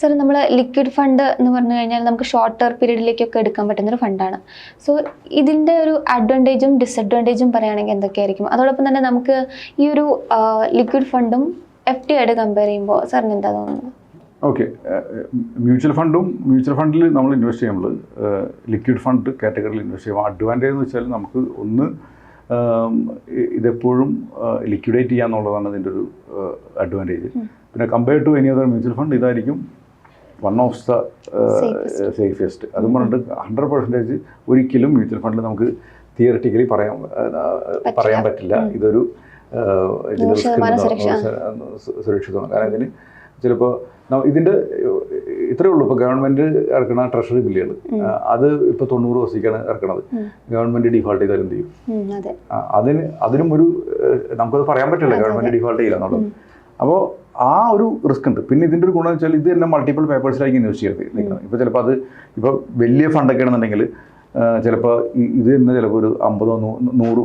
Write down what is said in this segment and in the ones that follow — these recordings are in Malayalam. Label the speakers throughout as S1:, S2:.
S1: സർ നമ്മൾ ലിക്വിഡ് ഫണ്ട് എന്ന് പറഞ്ഞു കഴിഞ്ഞാൽ നമുക്ക് ഷോർട്ടർ പീരീഡിലേക്കൊക്കെ എടുക്കാൻ പറ്റുന്ന ഒരു ഫണ്ടാണ്. സോ ഇതിൻ്റെ ഒരു അഡ്വാൻറ്റേജും ഡിസഡ്വാൻറ്റേജും പറയുകയാണെങ്കിൽ എന്തൊക്കെയായിരിക്കും? അതോടൊപ്പം തന്നെ നമുക്ക് ഈ ഒരു ലിക്വിഡ് ഫണ്ടും FD ആയിട്ട് കമ്പയർ ചെയ്യുമ്പോൾ സാറിന് എന്താ തോന്നുന്നത്?
S2: ഓക്കെ, മ്യൂച്വൽ ഫണ്ടിൽ നമ്മൾ ഇൻവെസ്റ്റ് ചെയ്യുമ്പോൾ ലിക്വിഡ് ഫണ്ട് കാറ്റഗറിയിൽ ഇൻവെസ്റ്റ് ചെയ്യുമ്പോൾ അഡ്വാൻറ്റേജ് എന്ന് വെച്ചാൽ നമുക്ക് ഒന്ന് ഇതെപ്പോഴും ലിക്വിഡേറ്റ് ചെയ്യാന്നുള്ളതാണ് ഇതിൻ്റെ ഒരു അഡ്വാൻറ്റേജ്. പിന്നെ compare to any other mutual fund ഇതായിരിക്കും വൺ ഓഫ് ദ സേഫസ്റ്റ്. അതും പറഞ്ഞിട്ട് 100% ഒരിക്കലും മ്യൂച്വൽ ഫണ്ടിൽ നമുക്ക് തിയററ്റിക്കലി പറയാൻ പറ്റില്ല ഇതൊരു സുരക്ഷിതമാണ്. കാരണം ഇതിന് ചിലപ്പോൾ ഇതിൻ്റെ ഇത്രയേ ഉള്ളൂ. ഇപ്പോൾ ഗവൺമെൻറ് ഇറക്കുന്ന ട്രഷറി ബില്ലുകൾ അത് ഇപ്പോൾ 90 ദിവസത്തേക്കാണ് ഇറക്കുന്നത്. ഗവൺമെൻറ് ഡിഫോൾട്ട് ചെയ്താൽ എന്ത് ചെയ്യും? അതിനും ഒരു നമുക്കത് പറയാൻ പറ്റില്ല ഗവൺമെൻറ് ഡിഫോൾട്ട് ചെയ്യില്ല എന്നുള്ളത്. അപ്പോൾ ആ ഒരു റിസ്ക് ഉണ്ട്. പിന്നെ ഇതിൻ്റെ ഒരു ഗുണം വെച്ചാൽ ഇത് തന്നെ മൾട്ടിപ്പിൾ പേപ്പേഴ്സിലായിരിക്കും ഇൻവെസ്റ്റ് ചെയ്ത് നിൽക്കുന്നത്. ഇപ്പോൾ ചിലപ്പോൾ അത് ഇപ്പോൾ വലിയ ഫണ്ടൊക്കെ ആണെന്നുണ്ടെങ്കിൽ ചിലപ്പോൾ ഇത് തന്നെ ചിലപ്പോൾ ഒരു 50-100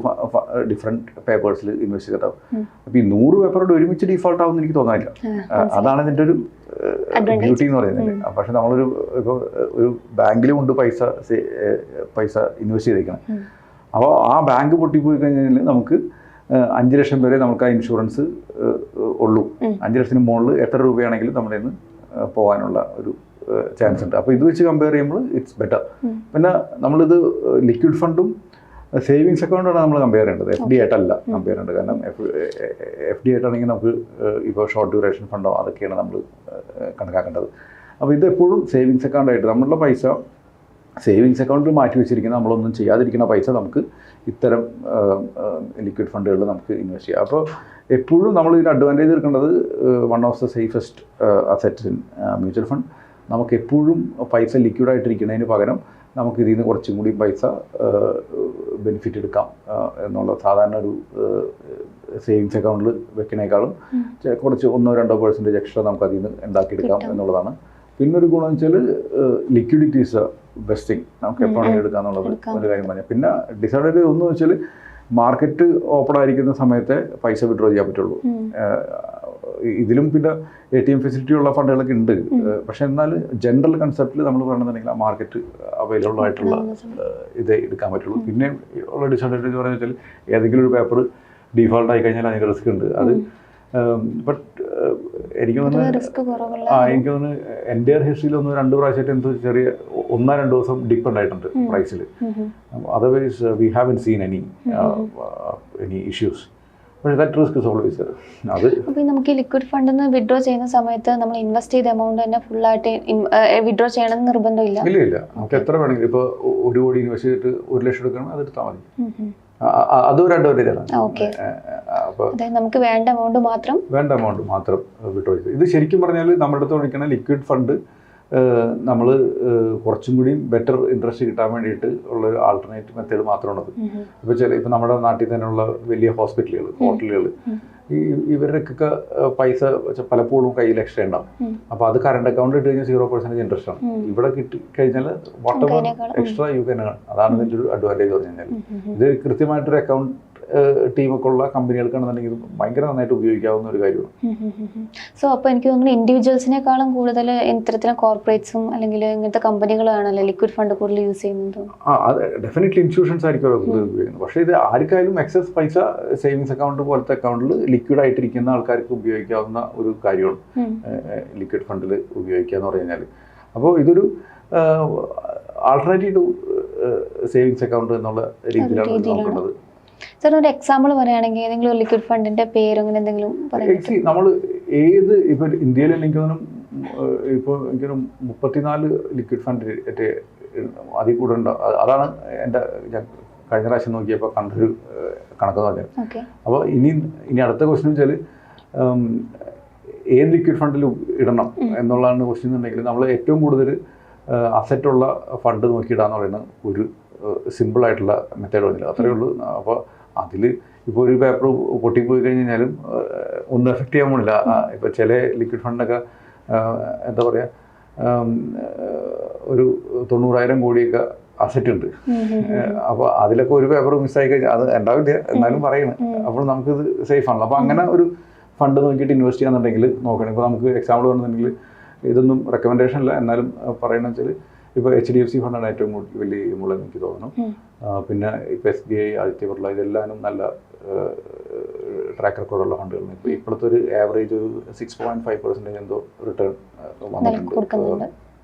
S2: ഡിഫറെൻറ്റ് പേപ്പേഴ്സിൽ ഇൻവെസ്റ്റ് ചെയ്തിട്ടാവും. അപ്പോൾ ഈ 100 പേപ്പറോട് ഒരുമിച്ച് ഡിഫോൾട്ട് ആവുമെന്ന് എനിക്ക് തോന്നാനില്ല. അതാണ് ഇതിൻ്റെ ഒരു ബ്യൂട്ടി എന്ന് പറയുന്നത്. പക്ഷെ നമ്മളൊരു ഇപ്പോൾ ഒരു ബാങ്കിലും ഉണ്ട് പൈസ ഇൻവെസ്റ്റ് ചെയ്തേക്കണം. അപ്പോൾ ആ ബാങ്ക് പൊട്ടിപ്പോയി കഴിഞ്ഞാൽ നമുക്ക് 5 ലക്ഷം വരെ നമുക്ക് ആ ഇൻഷുറൻസ് ഉള്ളൂ. 5 ലക്ഷത്തിന് മുകളിൽ എത്ര രൂപയാണെങ്കിലും നമ്മുടെ നിന്ന് പോകാനുള്ള ഒരു ചാൻസ് ഉണ്ട്. അപ്പോൾ ഇത് വെച്ച് കമ്പയർ ചെയ്യുമ്പോൾ ഇറ്റ്സ് ബെറ്റർ. പിന്നെ നമ്മളിത് ലിക്വിഡ് ഫണ്ടും സേവിങ്സ് അക്കൗണ്ടാണ് നമ്മൾ കമ്പയർ ചെയ്യേണ്ടത്, FD ആയിട്ടല്ല കമ്പയർ ചെയ്യേണ്ടത്. കാരണം FD ആയിട്ടാണെങ്കിൽ നമുക്ക് ഇപ്പോൾ ഷോർട്ട് ഡ്യൂറേഷൻ ഫണ്ടോ അതൊക്കെയാണ് നമ്മൾ കണക്കാക്കേണ്ടത്. അപ്പോൾ ഇത് എപ്പോഴും സേവിങ്സ് അക്കൗണ്ടായിട്ട് നമ്മളുടെ പൈസ സേവിങ്സ് അക്കൗണ്ടിൽ മാറ്റി വെച്ചിരിക്കുന്ന നമ്മളൊന്നും ചെയ്യാതിരിക്കുന്ന പൈസ നമുക്ക് ഇത്തരം ലിക്വിഡ് ഫണ്ടുകളിൽ നമുക്ക് ഇൻവെസ്റ്റ് ചെയ്യാം. അപ്പോൾ എപ്പോഴും നമ്മൾ ഇതിന് അഡ്വാൻറ്റേജ് എടുക്കേണ്ടത് one of the safest assets in mutual fund. നമുക്ക് എപ്പോഴും പൈസ ലിക്വിഡായിട്ടിരിക്കുന്നതിന് പകരം നമുക്ക് ഇതിൽ നിന്ന് കുറച്ചും കൂടി പൈസ ബെനിഫിറ്റ് എടുക്കാം എന്നുള്ള സാധാരണ ഒരു സേവിങ്സ് അക്കൗണ്ടിൽ വെക്കുന്നതിനേക്കാളും കുറച്ച് 1-2% എക്സ്ട്രാ നമുക്ക് അതിൽ നിന്ന് ഉണ്ടാക്കിയെടുക്കാം എന്നുള്ളതാണ്. പിന്നൊരു ഗുണം വെച്ചാൽ liquidity is A best thing. നമുക്ക് എപ്പോഴും എടുക്കാന്നുള്ളത് ഒരു കാര്യം പറഞ്ഞാൽ. പിന്നെ ഡിസൈഡ് ഒന്ന് വെച്ചാൽ മാർക്കറ്റ് ഓപ്പൺ ആയിരിക്കുന്ന സമയത്തെ പൈസ വിഡ്രോ ചെയ്യാൻ പറ്റുള്ളൂ. ഇതിലും പിന്നെ ATM ഫെസിലിറ്റി ഉള്ള ഫണ്ടുകളൊക്കെ ഉണ്ട്. പക്ഷെ എന്നാൽ ജനറൽ കൺസെപ്റ്റിൽ നമ്മൾ പറയണമെന്നുണ്ടെങ്കിൽ ആ മാർക്കറ്റ് അവൈലബിൾ ആയിട്ടുള്ള ഇതേ എടുക്കാൻ പറ്റുള്ളൂ. പിന്നെ ഉള്ള ഡിസഡ്വാൻറ്റേജ് എന്ന് വെച്ചാൽ ഏതെങ്കിലും ഒരു പേപ്പർ ഡിഫോൾട്ട് ആയി കഴിഞ്ഞാൽ അതിന് റിസ്ക് ഉണ്ട്. അത് ബട്ട് എനിക്ക് തോന്നുന്നു എൻ്റെ ഹിസ്റ്ററിയിൽ 1-2 പ്രാവശ്യമായിട്ട് എന്തോ ചെറിയ 1-2 ദിവസം ഡിപ്പ് ഉണ്ടായിട്ടുണ്ട് പ്രൈസിൽ. Otherwise we haven't seen any issues. പക്ഷേ ദാറ്റ് റിസ്ക് ഇസ് ഓൾവേസ് അത്.
S1: അപ്പോൾ നമുക്ക് ഈ ലിക്വിഡ് ഫണ്ടിൽ നിന്ന് വിഡ്രോ ചെയ്യുന്ന സമയത്ത് നമ്മൾ ഇൻവെസ്റ്റ് ചെയ്ത എമൗണ്ട് തന്നെ ഫുള്ളായിട്ട് വിഡ്രോ ചെയ്യണമെന്ന് നിർബന്ധമില്ല?
S2: ഇല്ല, നമുക്ക് എത്ര വേണമെങ്കിലും ഇപ്പോൾ 1 കോടി ഇൻവെസ്റ്റ് ചെയ്തിട്ട് 1 ലക്ഷം എടുക്കണം, അതെടുത്താൽ മതി. അതൊരു അഡ്വാൻറ്റേജാണ്.
S1: അപ്പോൾ നമുക്ക് വേണ്ട എമൗണ്ട് മാത്രം
S2: വിഡ്രോ ചെയ്ത്. ഇത് ശരിക്കും പറഞ്ഞാൽ നമ്മുടെ അടുത്ത് വിളിക്കുന്ന ലിക്വിഡ് ഫണ്ട് നമ്മൾ കുറച്ചും കൂടി ബെറ്റർ ഇൻട്രസ്റ്റ് കിട്ടാൻ വേണ്ടിയിട്ട് ഉള്ള ഒരു ആൾട്ടർനേറ്റീവ് മെത്തേഡ് മാത്രമാണത്. ഇപ്പോൾ നമ്മുടെ നാട്ടിൽ തന്നെയുള്ള വലിയ ഹോസ്പിറ്റലുകൾ, ഹോട്ടലുകൾ, ഇവരുടെയൊക്കെ പൈസ പലപ്പോഴും കയ്യിൽ എക്സ്ട്രാ ഉണ്ടാവും. അപ്പോൾ അത് കറണ്ട് അക്കൗണ്ട് ഇട്ട് കഴിഞ്ഞാൽ 0% ഇൻട്രസ്റ്റ് ആണ്. ഇവിടെ കിട്ടി കഴിഞ്ഞാൽ what ever extra you can earn. അതാണ് ഇതിൻ്റെ ഒരു അഡ്വാൻറ്റേജ് പറഞ്ഞു കഴിഞ്ഞാൽ. ഇത് കൃത്യമായിട്ടൊരു അക്കൗണ്ട് ടീമൊക്കെ ഉള്ള കമ്പനികൾക്കാണെന്നുണ്ടെങ്കിൽ ഭയങ്കര നന്നായിട്ട് ഉപയോഗിക്കാവുന്ന ഒരു കാര്യമാണ്.
S1: സോ അപ്പോൾ എനിക്ക് തോന്നുന്നു ഇൻഡിവിജ്വൽസിനേക്കാളും കൂടുതൽ ഇത്തരത്തിലും കോർപ്പറേറ്റ്സും അല്ലെങ്കിൽ ഇങ്ങനത്തെ കമ്പനികളാണല്ലോ ലിക്വിഡ് ഫണ്ട് കൂടുതൽ യൂസ് ചെയ്യുന്നത്.
S2: അത് ഡെഫിനറ്റ്ലി ഇൻസ്റ്റിറ്റ്യൂഷൻസ് ആയിരിക്കും ഉപയോഗിക്കുന്നത്. പക്ഷേ ഇത് ആർക്കായാലും എക്സസ് പൈസ സേവിങ്സ് അക്കൗണ്ട് പോലത്തെ അക്കൗണ്ടിൽ ലിക്വിഡ് ആയിട്ടിരിക്കുന്ന ആൾക്കാർക്ക് ഉപയോഗിക്കാവുന്ന ഒരു കാര്യമാണ് ലിക്വിഡ് ഫണ്ടിൽ ഉപയോഗിക്കുക എന്ന് പറഞ്ഞു കഴിഞ്ഞാൽ. അപ്പോൾ ഇതൊരു ആൾട്ടർനേറ്റീവ് ടു സേവിങ്സ് അക്കൗണ്ട് എന്നുള്ള രീതിയിലാണ് നോക്കുന്നത്.
S1: സാർ ഒരു എക്സാമ്പിൾ പറയുകയാണെങ്കിൽ ഏതെങ്കിലും ലിക്വിഡ് ഫണ്ടിന്റെ പേര് അങ്ങനെ എന്തെങ്കിലും
S2: നമ്മൾ ഏത് ഇപ്പോൾ ഇന്ത്യയിൽ എനിക്കൊന്നും ഇപ്പോൾ എനിക്കൊരു 34 ലിക്വിഡ് ഫണ്ട് അതിൽ കൂടെ ഉണ്ട്. അതാണ് എൻ്റെ ഞാൻ കഴിഞ്ഞ പ്രാവശ്യം നോക്കിയപ്പോൾ കണ്ടൊരു കണക്കെന്ന് പറഞ്ഞത്. അപ്പോൾ ഇനി അടുത്ത ക്വസ്റ്റ്യൻ വെച്ചാൽ ഏത് ലിക്വിഡ് ഫണ്ടിൽ ഇടണം എന്നുള്ളതാണ് ക്വസ്റ്റ്യൻ എന്നുണ്ടെങ്കിൽ നമ്മൾ ഏറ്റവും കൂടുതൽ അസറ്റുള്ള ഫണ്ട് നോക്കിയിടാന്ന് പറയുന്നത് ഒരു സിമ്പിളായിട്ടുള്ള മെത്തേഡ് വന്നില്ല, അത്രയേ ഉള്ളൂ. അപ്പോൾ അതിൽ ഇപ്പോൾ ഒരു പേപ്പർ പൊട്ടിപ്പോയി കഴിഞ്ഞാലും ഒന്നും എഫക്റ്റ് ചെയ്യാൻ പോണില്ല. ഇപ്പോൾ ചില ലിക്വിഡ് ഫണ്ടൊക്കെ എന്താ പറയുക, ഒരു 90,000 കോടിയൊക്കെ അസറ്റ് ഉണ്ട്. അപ്പോൾ അതിലൊക്കെ ഒരു പേപ്പർ മിസ്സായി കഴിഞ്ഞാൽ അത് ഉണ്ടാവില്ല, എന്നാലും പറയുന്നത്. അപ്പോൾ നമുക്കിത് സേഫ് ആണല്ലോ. അപ്പോൾ അങ്ങനെ ഒരു ഫണ്ട് നോക്കിയിട്ട് ഇൻവെസ്റ്റ് ചെയ്യാന്നുണ്ടെങ്കിൽ നോക്കണം. ഇപ്പോൾ നമുക്ക് എക്സാമ്പിൾ വേണമെന്നുണ്ടെങ്കിൽ ഇതൊന്നും റെക്കമെൻഡേഷൻ അല്ല, എന്നാലും പറയുന്നത് വെച്ചാൽ ഇപ്പോൾ HDFC ഫണ്ടാണ് ഏറ്റവും വലിയ മുള്ള എനിക്ക് തോന്നുന്നു. പിന്നെ ഇപ്പോൾ SBI, ആദിത്യ ബിർള ഇതെല്ലാനും നല്ല ട്രാക്ക് റെക്കോർഡുള്ള ഫണ്ടുകളാണ്. ഇപ്പോൾ ഇപ്പോഴത്തെ ഒരു ആവറേജ് ഒരു 6.5% എന്തോ റിട്ടേൺ വന്നിട്ടുണ്ട്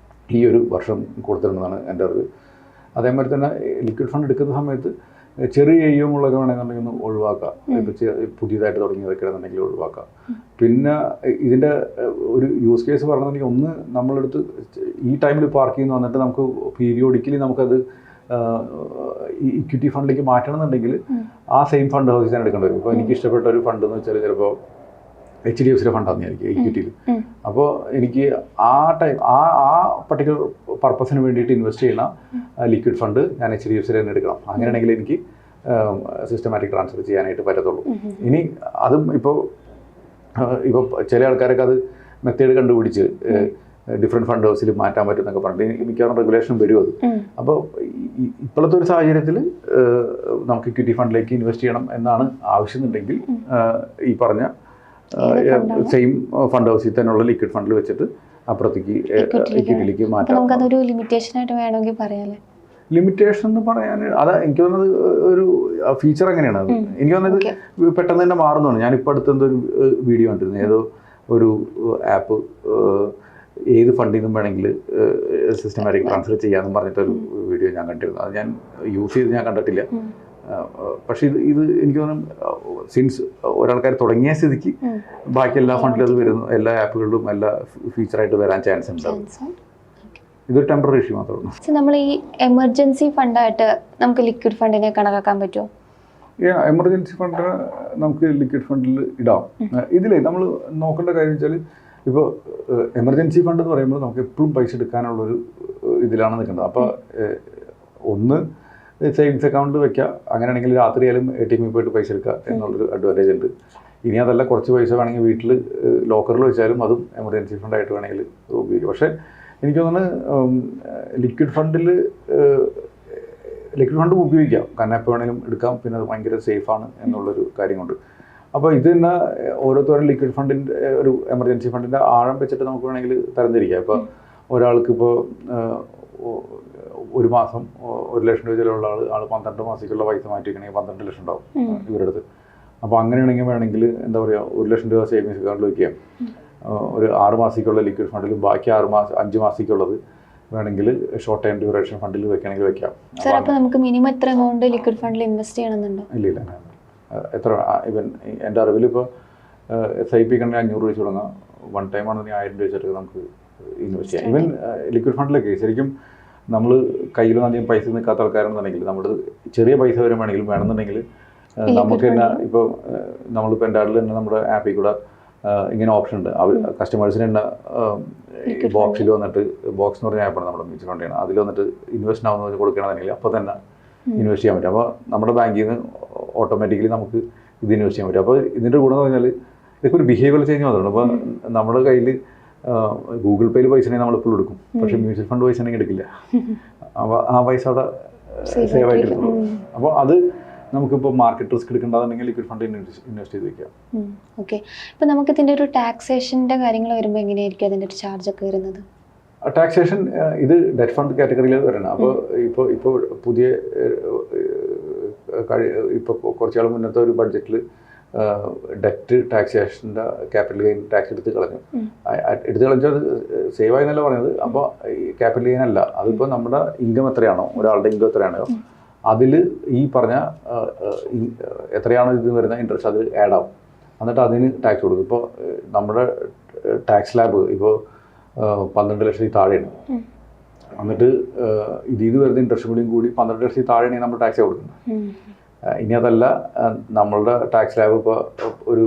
S2: ഈ ഒരു വർഷം കൊടുത്തിട്ടുണ്ടെന്നാണ് എൻ്റെ അറിവ്. അതേമാതിരി തന്നെ ലിക്വിഡ് ഫണ്ട് എടുക്കുന്ന സമയത്ത് ചെറിയ മുള്ളൊക്കെ വേണമെന്നുണ്ടെങ്കിൽ ഒന്ന് ഒഴിവാക്കാം. ഇപ്പോൾ പുതിയതായിട്ട് തുടങ്ങിയതൊക്കെ ആണെന്നുണ്ടെങ്കിൽ ഒഴിവാക്കാം. പിന്നെ ഇതിൻ്റെ ഒരു യൂസ് കേസ് പറഞ്ഞിട്ടുണ്ടെങ്കിൽ ഒന്ന് നമ്മളെടുത്ത് ഈ ടൈമിൽ പാർക്ക് ചെയ്യുന്ന വന്നിട്ട് നമുക്ക് പീരിയോഡിക്കലി നമുക്കത് ഇക്വിറ്റി ഫണ്ടിലേക്ക് മാറ്റണം എന്നുണ്ടെങ്കിൽ ആ സെയിം ഫണ്ട് ഹൗസിൽ തന്നെ എടുക്കേണ്ടി വരും. ഇപ്പോൾ എനിക്ക് ഇഷ്ടപ്പെട്ട ഒരു ഫണ്ട് എന്ന് വെച്ചാൽ ചിലപ്പോൾ HDFCയുടെ ഫണ്ടാണെന്ന് വിചാരിക്കും ഇക്വിറ്റിയിൽ. അപ്പോൾ എനിക്ക് ആ ടൈം ആ പർട്ടിക്കുലർ പർപ്പസിന് വേണ്ടിയിട്ട് ഇൻവെസ്റ്റ് ചെയ്യുന്ന ലിക്വിഡ് ഫണ്ട് ഞാൻ HDFCയിൽ തന്നെ എടുക്കണം. അങ്ങനെയാണെങ്കിൽ എനിക്ക് സിസ്റ്റമാറ്റിക് ട്രാൻസ്ഫർ ചെയ്യാനായിട്ട് പറ്റത്തുള്ളൂ. ഇനി അതും ഇപ്പോൾ ചില ആൾക്കാരൊക്കെ അത് മെത്തേഡ് കണ്ടുപിടിച്ച് ഡിഫറെൻറ്റ് ഫണ്ട് ഹൗസിൽ മാറ്റാൻ പറ്റും എന്നൊക്കെ പറഞ്ഞിട്ട് മിക്കവാറും റെഗുലേഷൻ വരും അത്. അപ്പോൾ ഇപ്പോഴത്തെ ഒരു സാഹചര്യത്തിൽ നമുക്ക് ഇക്വിറ്റി ഫണ്ടിലേക്ക് ഇൻവെസ്റ്റ് ചെയ്യണം എന്നാണ് ആവശ്യമുണ്ടെങ്കിൽ ഈ പറഞ്ഞ സെയിം ഫണ്ട് ഹൗസിൽ തന്നെയുള്ള ലിക്വിഡ് ഫണ്ടിൽ വെച്ചിട്ട് അപ്പുറത്തേക്ക് ഇക്വിറ്റിയിലേക്ക് മാറ്റാം.
S1: നമുക്കതൊരു ലിമിറ്റേഷൻ ആയിട്ട് വേണമെങ്കിൽ പറയാല്ലേ?
S2: ലിമിറ്റേഷൻ എന്ന് പറയാൻ അത് എനിക്ക് തോന്നുന്നത് ഒരു ഫീച്ചർ അങ്ങനെയാണ്. അത് എനിക്ക് തോന്നുന്നത് പെട്ടെന്ന് തന്നെ മാറുന്നതാണ്. ഞാനിപ്പോൾ അടുത്തെന്തൊരു വീഡിയോ കണ്ടിരുന്നു, ഏതോ ഒരു ആപ്പ് ഏത് ഫണ്ടിൽ നിന്നും വേണമെങ്കിൽ സിസ്റ്റമാറ്റിക് ട്രാൻസ്ഫർ ചെയ്യാമെന്ന് പറഞ്ഞിട്ടൊരു വീഡിയോ ഞാൻ കണ്ടിരുന്നു. അത് ഞാൻ യൂസ് ചെയ്ത് ഞാൻ കണ്ടിട്ടില്ല. പക്ഷെ ഇത് എനിക്ക് തോന്നുന്നു സിൻസ് ഒരാൾക്കാർ തുടങ്ങിയ സ്ഥിതിക്ക് ബാക്കി എല്ലാ ഫണ്ടിലും അത് വരുന്നു, എല്ലാ ആപ്പുകളിലും എല്ലാ ഫീച്ചറായിട്ട് വരാൻ ചാൻസ് ഉണ്ടാവും. ഇതൊരു ടെമ്പററി ഇഷ്യൂ മാത്രമേ ഉള്ളൂ.
S1: നമ്മൾ ഈ എമർജൻസി ഫണ്ടായിട്ട് നമുക്ക് ലിക്വിഡ് ഫണ്ടിനെ കണക്കാക്കാൻ പറ്റുമോ?
S2: എമർജൻസി ഫണ്ട് നമുക്ക് ലിക്വിഡ് ഫണ്ടിൽ ഇടാം. ഇതിലേ നമ്മൾ നോക്കേണ്ട കാര്യം വെച്ചാൽ ഇപ്പോൾ എമർജൻസി ഫണ്ട് എന്ന് പറയുമ്പോൾ നമുക്ക് എപ്പോഴും പൈസ എടുക്കാനുള്ളൊരു ഇതിലാണ് നിൽക്കുന്നത്. അപ്പോൾ ഒന്ന് സേവിങ്സ് അക്കൗണ്ട് വെക്കുക, അങ്ങനെയാണെങ്കിൽ രാത്രിയായാലും ATM പോയിട്ട് പൈസ എടുക്കുക എന്നുള്ളൊരു അഡ്വാൻറ്റേജ് ഉണ്ട്. ഇനി അതല്ല കുറച്ച് പൈസ വേണമെങ്കിൽ വീട്ടിൽ ലോക്കറിൽ വെച്ചാലും അതും എമർജൻസി ഫണ്ടായിട്ട് വേണമെങ്കിൽ ഉപയോഗിക്കും. പക്ഷേ എനിക്ക് തോന്നുന്നു ലിക്വിഡ് ഫണ്ട് ഉപയോഗിക്കാം, കാരണം എപ്പോൾ വേണമെങ്കിലും എടുക്കാം, പിന്നെ അത് ഭയങ്കര സേഫാണ് എന്നുള്ളൊരു കാര്യമുണ്ട്. അപ്പോൾ ഇത് തന്നെ ഓരോരുത്തരും ലിക്വിഡ് ഫണ്ടിൻ്റെ ഒരു എമർജൻസി ഫണ്ടിൻ്റെ ആഴം വെച്ചിട്ട് നമുക്ക് വേണമെങ്കിൽ തരംതിരിക്കാം. ഇപ്പോൾ ഒരാൾക്കിപ്പോൾ ഒരു മാസം 1 ലക്ഷം രൂപ ചിലവുള്ള ആൾ 12 മാസത്തേക്കുള്ള പൈസ മാറ്റിക്കണമെങ്കിൽ 12 ലക്ഷം ഉണ്ടാവും ഇവരുടെ അടുത്ത്. അപ്പോൾ അങ്ങനെയാണെങ്കിൽ വേണമെങ്കിൽ എന്താ പറയുക, 1 ലക്ഷം രൂപ സേവിങ്സ് അക്കൗണ്ടിൽ വയ്ക്കാം. ഒരു 6 മാസത്തേക്കുള്ള ലിക്വിഡ് ഫണ്ടിലും ബാക്കി 5 മാസത്തേക്കുള്ളത് വേണമെങ്കിൽ ഷോർട്ട് ടൈം ഡ്യൂറേഷൻ ഫണ്ടിൽ വെക്കണമെങ്കിൽ വെക്കാം.
S1: അപ്പോൾ നമുക്ക് മിനിമം എത്ര എമൗണ്ട് ലിക്വിഡ് ഫണ്ടിൽ ഇൻവെസ്റ്റ് ചെയ്യണമെന്നുണ്ടോ?
S2: ഇല്ല, എത്ര ഇവൻ എൻ്റെ അറിവിൽ ഇപ്പോൾ SIP കണ്ടെങ്കിൽ 500 രൂപ വെച്ച് തുടങ്ങാം. വൺ ടൈം ആണെങ്കിൽ 1000 രൂപ വെച്ചിട്ട് നമുക്ക് ഇൻവെസ്റ്റ് ചെയ്യാം. ഈവൻ ലിക്വിഡ് ഫണ്ടിലൊക്കെ ശരിക്കും നമ്മൾ കയ്യിലും അധികം പൈസ നിൽക്കാത്ത ആൾക്കാരെന്നുണ്ടെങ്കിൽ നമ്മുടെ ചെറിയ പൈസ വരുവാണെങ്കിലും വേണമെന്നുണ്ടെങ്കിൽ നമുക്ക് തന്നെ ഇപ്പോൾ നമ്മളിപ്പോൾ എൻ്റെ ആളിൽ തന്നെ നമ്മുടെ ആപ്പിൽ കൂടെ ഇങ്ങനെ ഓപ്ഷൻ ഉണ്ട്. കസ്റ്റമേഴ്സിന് തന്നെ ബോക്സിൽ വന്നിട്ട്, ബോക്സ് എന്ന് പറഞ്ഞ ആപ്പാണ് നമ്മുടെ മ്യൂച്വൽ ഫണ്ട് ചെയ്യണം, അതിൽ വന്നിട്ട് ഇൻവെസ്റ്റ് ആവുന്നതിന് കൊടുക്കണമെന്നുണ്ടെങ്കിൽ അപ്പോൾ തന്നെ ഇൻവെസ്റ്റ് ചെയ്യാൻ പറ്റും. അപ്പോൾ നമ്മുടെ ബാങ്കിൽ നിന്ന് ഓട്ടോമാറ്റിക്കലി നമുക്ക് ഇത് ഇൻവെസ്റ്റ് ചെയ്യാൻ പറ്റും. അപ്പോൾ ഇതിൻ്റെ ഗുണം എന്ന് പറഞ്ഞാൽ ഇതൊക്കെ ഒരു ബിഹേവിയർ ചേഞ്ച് മാത്രമാണ്. അപ്പോൾ നമ്മുടെ കയ്യിൽ ഗൂഗിൾ പേയിൽ പൈസ ഉണ്ടെങ്കിൽ നമ്മളിപ്പോൾ എടുക്കും, പക്ഷേ മ്യൂച്വൽ ഫണ്ട് പൈസ ഉണ്ടെങ്കിൽ എടുക്കില്ല. അപ്പോൾ ആ പൈസ അവിടെ സേവ് ആയിട്ട് എടുക്കുള്ളൂ. അപ്പോൾ അത് നമുക്കിപ്പോൾ മാർക്കറ്റ് റിസ്ക് എടുക്കേണ്ടതുണ്ടെങ്കിൽ ലിക്വിഡ് ഫണ്ട് ഇൻവെസ്റ്റ് ചെയ്ത് വയ്ക്കാം.
S1: ഓക്കെ. ഇപ്പോൾ നമുക്ക് ഇതിൻ്റെ ഒരു ടാക്സേഷൻ്റെ കാര്യങ്ങൾ വരുമ്പോൾ എങ്ങനെയായിരിക്കും അതിൻ്റെ ഒരു ചാർജ് ഒക്കെ വരുന്നത്?
S2: ടാക്സേഷൻ ഇത് ഡെറ്റ് ഫണ്ട് കാറ്റഗറിയിൽ വരണം. അപ്പോൾ ഇപ്പോൾ പുതിയ ഇപ്പോൾ കുറച്ചാൾ മുന്നത്തെ ഒരു ബഡ്ജറ്റിൽ ഡെറ്റ് ടാക്സേഷൻ്റെ ക്യാപിറ്റൽ ഗെയിൻ ടാക്സ് എടുത്ത് കളഞ്ഞു. അത് സേവ് ആയെന്നല്ല പറഞ്ഞത്. അപ്പോൾ ക്യാപിറ്റൽ ഗെയിൻ അല്ല, അതിപ്പോൾ നമ്മുടെ ഇൻകം എത്രയാണോ, ഒരാളുടെ ഇൻകം എത്രയാണോ അതിൽ ഈ പറഞ്ഞ എത്രയാണോ ഇത് വരുന്ന ഇൻട്രസ്റ്റ് അത് ആഡ് ആവും. എന്നിട്ട് അതിന് ടാക്സ് കൊടുക്കും. ഇപ്പോൾ നമ്മുടെ ടാക്സ് സ്ലാബ് ഇപ്പോൾ 12 ലക്ഷത്തിൽ താഴെയാണ്. എന്നിട്ട് ഇത് വരുന്ന ഇൻട്രസ്റ്റ് കൂടി 12 ലക്ഷത്തിൽ താഴെയാണെങ്കിൽ നമ്മൾ ടാക്സ് കൊടുക്കുന്നത്. ഇനി അതല്ല, നമ്മളുടെ ടാക്സ് സ്ലാബ് ഇപ്പോൾ ഒരു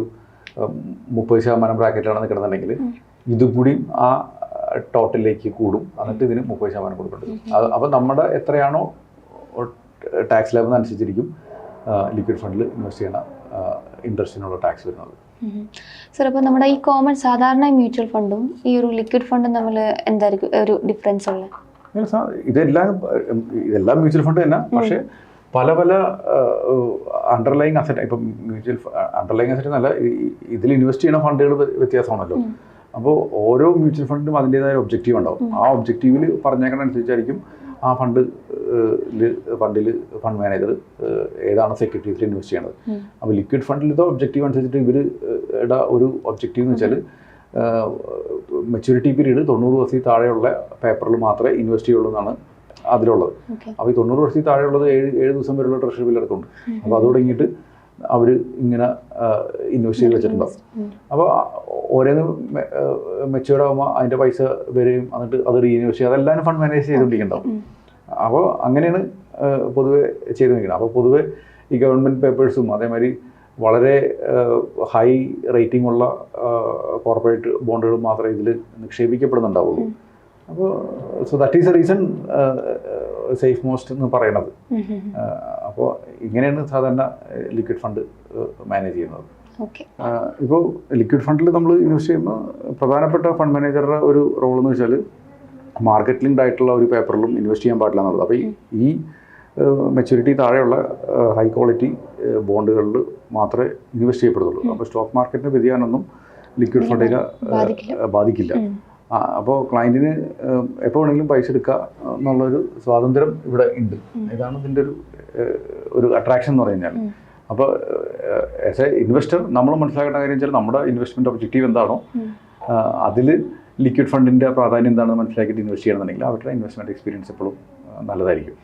S2: 30% ബ്രാക്കറ്റാണ് നിൽക്കണമെന്നുണ്ടെങ്കിൽ ഇതും കൂടി ആ ടോട്ടലിലേക്ക് കൂടും. എന്നിട്ട് ഇതിന് 30% കൊടുക്കേണ്ടത്. അപ്പോൾ നമ്മുടെ എത്രയാണോ ടാക്സ് സ്ലാബിനനുസരിച്ചിരിക്കും ലിക്വിഡ് ഫണ്ടിൽ ഇൻവെസ്റ്റ് ചെയ്യുന്ന ഇൻട്രസ്റ്റിനുള്ള ടാക്സ് വരുന്നത്.
S1: സർ, അപ്പോൾ നമ്മുടെ ഈ കോമൺ സാധാരണ മ്യൂച്വൽ ഫണ്ടും ഈ ഒരു ലിക്വിഡ് ഫണ്ടും തമ്മിൽ എന്തായിരിക്കും ഒരു ഡിഫറൻസ് ഉള്ളത്?
S2: ഇതെല്ലാം മ്യൂച്വൽ ഫണ്ട് തന്നെ, പക്ഷേ പല അണ്ടർലൈങ് അസറ്റ്, ഇപ്പം അണ്ടർലൈങ് അസറ്റ് എന്നല്ല, ഇതിൽ ഇൻവെസ്റ്റ് ചെയ്യുന്ന ഫണ്ടുകൾ വ്യത്യാസമാണല്ലോ. അപ്പോൾ ഓരോ മ്യൂച്വൽ ഫണ്ടിനും അതിൻ്റെതായ ഒബ്ജക്റ്റീവ് ഉണ്ടാവും. ആ ഒബ്ജക്റ്റീവിൽ പറഞ്ഞേക്കുന്ന അനുസരിച്ചായിരിക്കും ആ ഫണ്ടിൽ ഫണ്ട് മാനേജർ ഏതാണ് സെക്യൂരിറ്റീസിൽ ഇൻവെസ്റ്റ് ചെയ്യണത്. അപ്പോൾ ലിക്വിഡ് ഫണ്ടിലത്തെ ഒബ്ജക്റ്റീവ് അനുസരിച്ചിട്ട് ഇവരുടെ ഒരു ഒബ്ജക്റ്റീവ് എന്ന് വെച്ചാൽ മെച്യൂരിറ്റി പീരീഡ് 90 ദിവസത്തിൽ താഴെയുള്ള പേപ്പറിൽ മാത്രമേ ഇൻവെസ്റ്റ് ചെയ്യുള്ളൂ എന്നാണ് അതിലുള്ളത്. അപ്പോൾ ഈ 90 ദിവസത്തിൽ താഴെയുള്ളത് 7 ദിവസം വരെയുള്ള ട്രഷറി ബിൽ അടക്കമുണ്ട്. അപ്പോൾ അത് തുടങ്ങിയിട്ട് അവർ ഇങ്ങനെ ഇൻവെസ്റ്റ് ചെയ്ത് വെച്ചിട്ടുണ്ടാവും. അപ്പോൾ ഓരോന്ന് മെച്യൂർഡ് ആകുമ്പോൾ അതിൻ്റെ പൈസ വരെയും എന്നിട്ട് അത് റീഇൻവെസ്റ്റ് ചെയ്യുക, അതെല്ലാം ഫണ്ട് മാനേജ് ചെയ്തുകൊണ്ടിരിക്കുന്നുണ്ടാവും. അപ്പോൾ അങ്ങനെയാണ് പൊതുവെ ചെയ്ത് നിൽക്കുന്നത്. അപ്പോൾ പൊതുവെ ഈ ഗവൺമെൻറ് പേപ്പേഴ്സും അതേമാതിരി വളരെ ഹൈ റേറ്റിംഗ് ഉള്ള കോർപ്പറേറ്റ് ബോണ്ടുകളും മാത്രമേ ഇതിൽ നിക്ഷേപിക്കപ്പെടുന്നുണ്ടാവുള്ളൂ. അപ്പോൾ so that is A reason safe most എന്ന് പറയണത്. അപ്പോൾ ഇങ്ങനെയാണ് സാധാരണ ലിക്വിഡ് ഫണ്ട് മാനേജ് ചെയ്യുന്നത്. ഇപ്പോൾ ലിക്വിഡ് ഫണ്ടിൽ നമ്മൾ ഇൻവെസ്റ്റ് ചെയ്യുമ്പോൾ പ്രധാനപ്പെട്ട ഫണ്ട് മാനേജറുടെ ഒരു റോൾ എന്ന് വെച്ചാൽ മാർക്കറ്റ് ലിങ്ക്ഡ് ആയിട്ടുള്ള ഒരു പേപ്പറിലും ഇൻവെസ്റ്റ് ചെയ്യാൻ പാടില്ല എന്നുള്ളത്. അപ്പോൾ ഈ മെച്യൂരിറ്റി താഴെയുള്ള ഹൈ ക്വാളിറ്റി ബോണ്ടുകളിൽ മാത്രമേ ഇൻവെസ്റ്റ് ചെയ്യപ്പെടുന്നുള്ളൂ. അപ്പോൾ സ്റ്റോക്ക് മാർക്കറ്റിൻ്റെ വ്യതിയാനമൊന്നും ലിക്വിഡ് ഫണ്ടിനെ ബാധിക്കില്ല. അപ്പോൾ ക്ലയൻറ്റിന് എപ്പോൾ വേണമെങ്കിലും പൈസ എടുക്കുക എന്നുള്ളൊരു സ്വാതന്ത്ര്യം ഇവിടെ ഉണ്ട്. ഇതാണ് ഇതിൻ്റെ ഒരു അട്രാക്ഷൻ എന്ന് പറഞ്ഞു കഴിഞ്ഞാൽ. അപ്പോൾ ആസ് എ ഇൻവെസ്റ്റർ നമ്മൾ മനസ്സിലാക്കേണ്ട കാര്യം വെച്ചാൽ നമ്മുടെ ഇൻവെസ്റ്റ്മെൻറ്റ് ഒബ്ജക്റ്റീവ് എന്താണോ അതിൽ ലിക്വിഡ് ഫണ്ടിൻ്റെ പ്രാധാന്യം എന്താണെന്ന് മനസ്സിലാക്കിയിട്ട് ഇൻവെസ്റ്റ് ചെയ്യണമെന്നുണ്ടെങ്കിൽ അവരുടെ ഇൻവെസ്റ്റ്മെൻറ്റ് എക്സ്പീരിയൻസ് എപ്പോഴും നല്ലതായിരിക്കും.